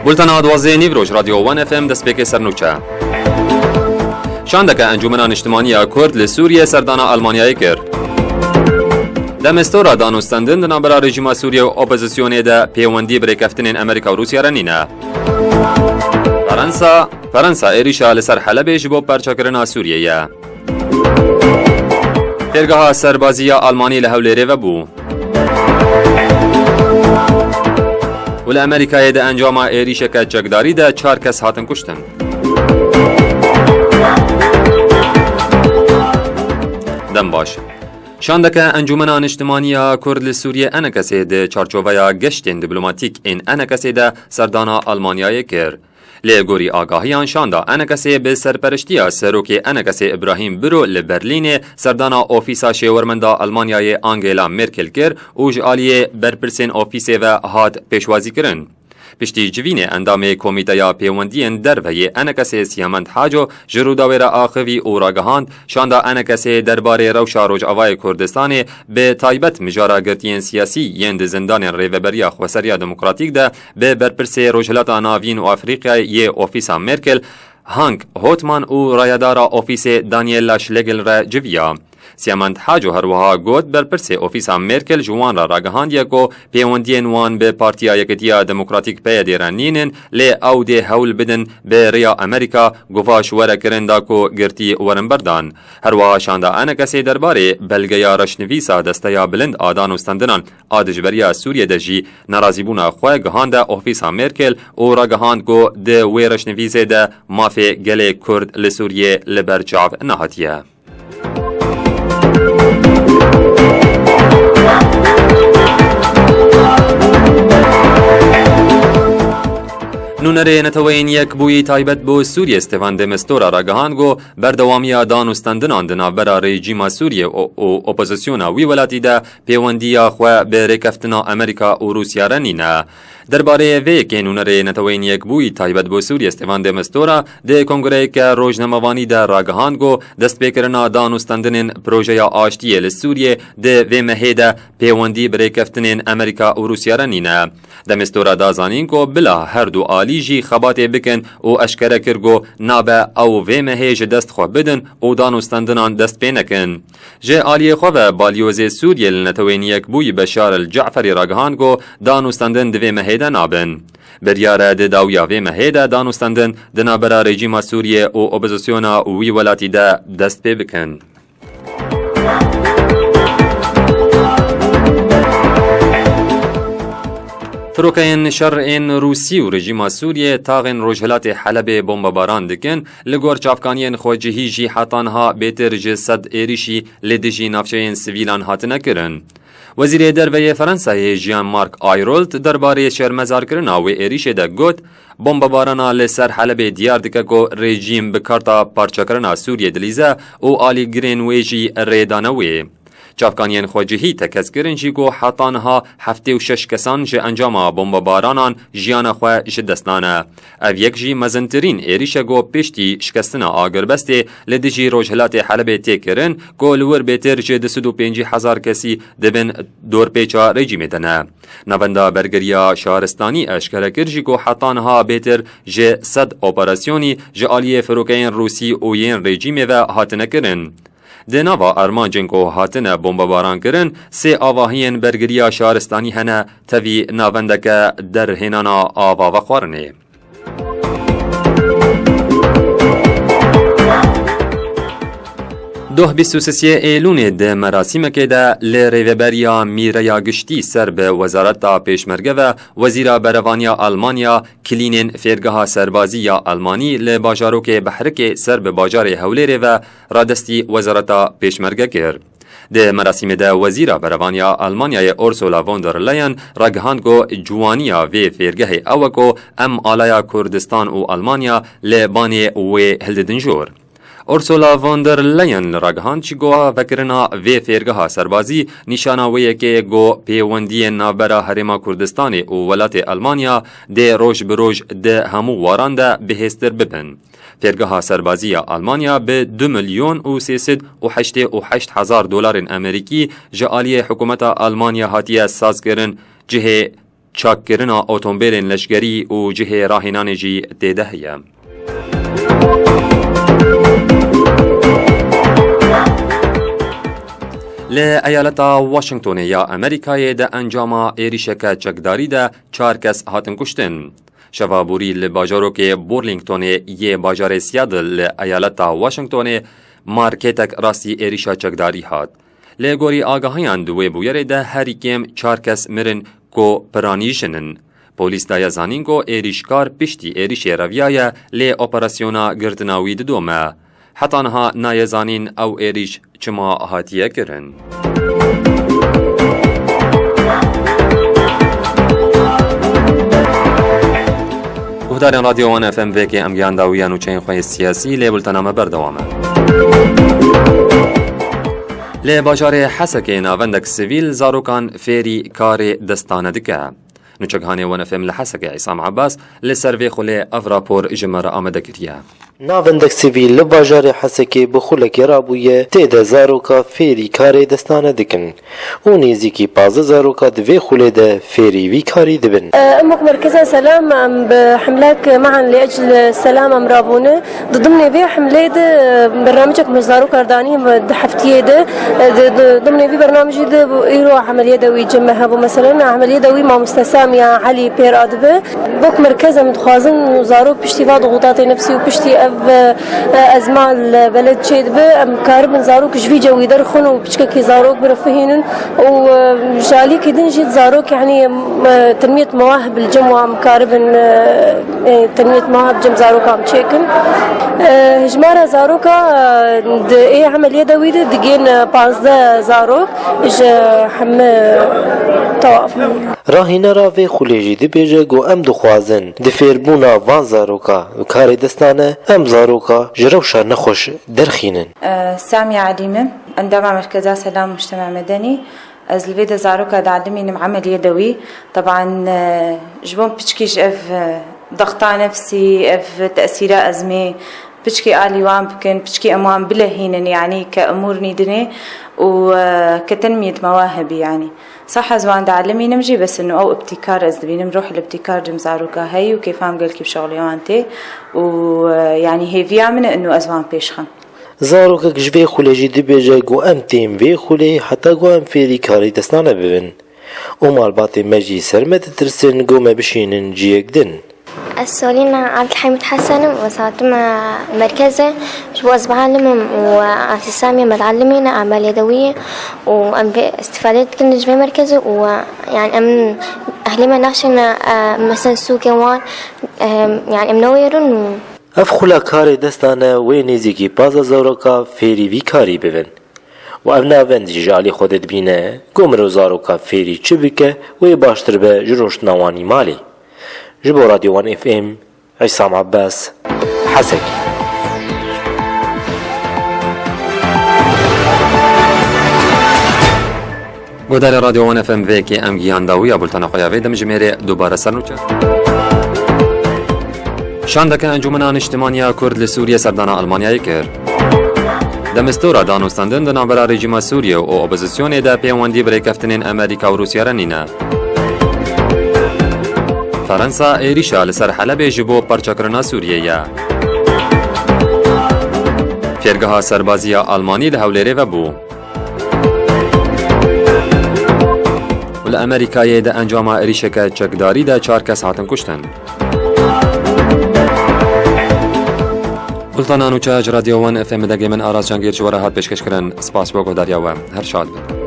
بولتنا دوازه نیوروش رادیو وان اف ام دست پیک سرنوچه شاندکه انجمنان اجتماعی کرد لسوریه سردانا آلمانیای کرد. دمستورا دانوستندن دنابرا رژیم سوریه و اپوزیسیونه ده پیوندی بریکفتن امریکا و روسیه رنینه. فرانسا ایریشا لسر حلب جبو پرچاکرنا سوریه. فرگاه سربازی آلمانی لحوله رو بو. ول امریکای ده انجام ایریشه که چکداری ده 4 کس هاتن کشتن. دم باش. شاندکه انجمنان اجتماعی کرد لسوریه انکسی ده چارچوبه گشتین دیپلماتیک این انکسی ده سردانا آلمانیای کر. لگوری آگاهیان شاندا انکسی به سرپرشتی سروک انکسی ابراهیم برو لبرلین سردانا اوفیسا شورمندا آلمانیای آنگلا مرکل کر اوج آلیه برپرسین اوفیسه و هات پیشوازی کرن. پشتی جوین اندام کمیته پیوندین دروی انکسی سیامند حاجو جروداویر آخوی او راگهاند شاندا انکسی درباره روشا روجاوای کردستان به تایبت مجارا گرتین سیاسی یند زندان ریوبریا خوسریا دموکراتیک ده به برپرسی روجهلات ناوین و افریقای یه اوفیسا مرکل هانک هوتمان او رایدارا اوفیس دانیل شلگل را جویا. سیامند حاجو هروها گود برپرسی اوفیسا مرکل جوان را راگهاند یکو پیوندین وان به پارتیا یکتیا دموکراتیک پیدیران نینن لی او ده هول بدن به ریا امریکا گواش ورکرندا کو گرتی ورنبردان. هروها شاندا انکسی درباره بلگیا رشنویسا دستیا بلند آدان و ستندنان آدجبریا سوریه دجی نرازیبونا خواه گهانده اوفیسا مرکل او راگهاند گو ده وی رشنویسه ده مافی گل کرد لسوریه لبرچاو نهاتیه. نونره نتوین یک بوی تایبت بو سوریه استفان دمستورا راگهان گو بردوامی دانوستندنان دنابرا رژیم سوریه و اپوزیسیونا وی ولاتی ده پیوندیا خواه به رکفتنا امریکا و روسیه رنینه. درباره وی که نونره نتوین یک بوی تایبت بو سوریه استفان دمستورا ده کنگره که روزنامه‌وانی ده راگهان گو دست بکرنا دانوستندنن پروژه آشتی لسوریه ده وی مهیده پیوندی برکفتن امریکا و روسیه رنینه. دمستورا دازانین کو بلا هر دو آلی جی خباته بکن او اشکره کرگو نابه او وی مهیج دست خو بدن او دانوستندنان دست پینکن. جه آلی خو و بالیوز سوریه لنتوین یک بوی بشار الجعفری راگهان گو دانوستندن دوی مهیده نابن. بریاره ده داویا وی مهیده دانوستندن دنابرا رژیم سوریه او اپوزیسیونا وی ولاتی ده دست پی بکن. فروکین شرعین روسی و رژیم سوریه تاغن روجهلات حلب بمباران دکن لگور چافکانین خوجهی جی حتانها بیتر جسد ایریشی لدجی نافچین سویلان هاتنه کرن. وزیر دروی فرانسای ژان مارک آیرولت درباره شرمزار کرنا و ایریش ده گوت بمبارانا لسر حلب دیار دکه کو رژیم بکارتا پارچه کرنا سوریه دلیزه او آلی گرین ویجی ریدانوی. چافکانین خوجهی تکس کرن جی گو حتانها 76 کسان جه انجام بمبارانان جیان خواه جدستانه. او یک جی مزنترین ایریشه گو پشتی شکستنا آگربسته لدجی روجهلات حلب تکرن گو لور بیتر جه 250,000 کسی دبن دور پیچا رژیم دنه. نوندا برگریا شهرستانی اشکره کر جی گو حتانها بیتر جه 100 اپراسیونی جه آلیه فروکین روسی اوین رژیم و هاتنه کرن. دناوا ارمانجن کو هاتنه بمباران کرن سه آواهین برگریا شهرستانی هنه توی ناوندکه در هنانا آوا و خورنه. دوه 23 ایلون ده مراسم که ده لریوبریا میریا گشتی سر به وزارت پیشمرگه و وزیر بروانیا آلمانیا کلینین فرگاه سربازی آلمانی لباجاروک بحرک سر به باجار هولره و رادستی وزارت پیشمرگه کرد. ده مراسم ده وزیر بروانیا آلمانیای اورسولا ووندر لاین رگهاند گو جوانیا و فرگه اوکو ام آلایا کردستان و آلمانیا لبانی و هلدنجور. اورسولا ووندر لاین راگهان چی گوها وکرنا وی فرگاه سربازی نشاناویه که گو پیوندی نابرا حرم کردستان و ولات آلمانیا ده روش بروش ده همو واران ده بهستر ببن. فرگاه سربازی آلمانیا به 2,388,000 دلار امریکی جعالی حکومت آلمانیا هاتیه ساز کرن جه چاکرنا اوتومبیلین لشگری و جهه راهنان جی تیده هیه. لایالتا واشنگتن یا امریکای ده انجام ایریشک چکداری ده 4 کس هاتن کشتن. شوابوری لباجارو که بورلینگتون یه باجار سیادل لایالتا واشنگتن مارکتک راستی ایریشا چکداری هات. لگوری آگاهیان دوی بویره ده هری کم 4 کس مرن کو پرانیشنن. پولیس دایا زانین کو ایریشکار پشتی ایریش رویای لی اپراسیونا گردناوی دومه. حتی انها نایزانین او ایریش چما هاتیه کرن. گفتارین رادیو وان اف ام وکی امگیان داویان و چین خواه سیاسی لی بلتنامه بردوامه. لی باجار حسک ناوندک سویل زاروکان فیری کار دستانه دکه. نوچگهانی وان اف ام لحسک عصام عباس لسروی خوله افراپور جمره آمده کریه. ناوندک سیویل لباجار حسکی بخولک رابویه تیده زاروکا فیری کاری دستانه دکن و نیزیکی 15 زاروکا دوی خوله ده فیری وی کاری دبن. أمك مركزة سلام بحملات معا لأجل السلام أمرابونه ضمن في حملات برنامجك مزارو كارداني حفتيه ده ضمن في برنامج ده يروح عملية دوي جمعها مثلا عملية دوي مع مستسام يا علي بير أدبه بوك مركزة متخازن وزارو بشتي فاد ضغوطات نفسي وبشتي أزمال بلد شيء به كارب من زاروك جفي جوي درخن وبشكل زاروك برفهينن وجالي كدن جيت زاروك يعني تنمية مواهب الجموع مكاربن تنمية مواهب جم زاروكا مشيكن هجمارة زاروكا ايه عمل يدوي دقين 15 زاروك اج حم طواف راهینا را وی خولیجی دی بیجه گو ام دخوازن دی فیربونا وان زاروکا و کاری دستانه ام زاروکا جروشا نخوش درخینن. سامية عليمة اندمع مركزة سلام مجتمع مدني از الفيدا زاروكا دعلمين عمل يدوي طبعا جبون بتشكيش اف ضغطة نفسي اف تأثير أزمة بتشكي آلي وام بكن بتشكي أموام بلهينن يعني كأمور نيدني وكتنمية مواهبي يعني صح زوان دعلمي نمجي بس انه او ابتكار ازدبي نروح الابتكار جمزاروكا هاي وكيف عم قال كيف شغلي وانتي ويعني هي فيها من انه ازوان بيشخن زاروکا جوی خولیجی دی بیجه گو ام تیم وی خولی حتی گو ام فیری کاری دستانه ببین و مالباتی مجی سرمت ترسن گو مبشینن جیگ دن. السؤالين عبد الحميد حسن وساعتم مركزة جواز بعلم وأسامي متعلمين أعمال يدوية واستفادة كل جميع مركزة ويعني أمن أهلي ما ناشنا مثلا سوق كوان يعني أمنويرون اف خولا کاری دستانه و نیزیکی 15 زاروکا فیری وی کاری ببین و اف ناوندی جالی خودت بینه گمرو زاروکا فیری چه بکه و باشتر به جروش نوانی مالی. جبو راديو وان اف ام عصام عباس حسكي. گودار رادیو وان اف ام وکی ام گیان داوی بولتن خویاوی دم جمیره دوباره سرنوچه. شاندک انجمن اجتماعی کرد لسوریه سردانا آلمانیای کرد. دمستورا دانوستاندن دنابرا رژیم سوریه و اپوزیسیون ده پیوندی برای کفتنین امریکا و روسیه رنینه. فرنسا ایریشا لسر حلب جبو پرچکرنا سوریه. فیرگاه سربازی آلمانی لحولیره و بو. ول امریکای ده انجام ایریشک چکداری ده 4 کس هاتن کشتن. بلتانانو چه رادیو وان اف ام دگه من آراز جنگیر جواره هات پیشکش کرن سپاس بگو داریا و هر شاد بید.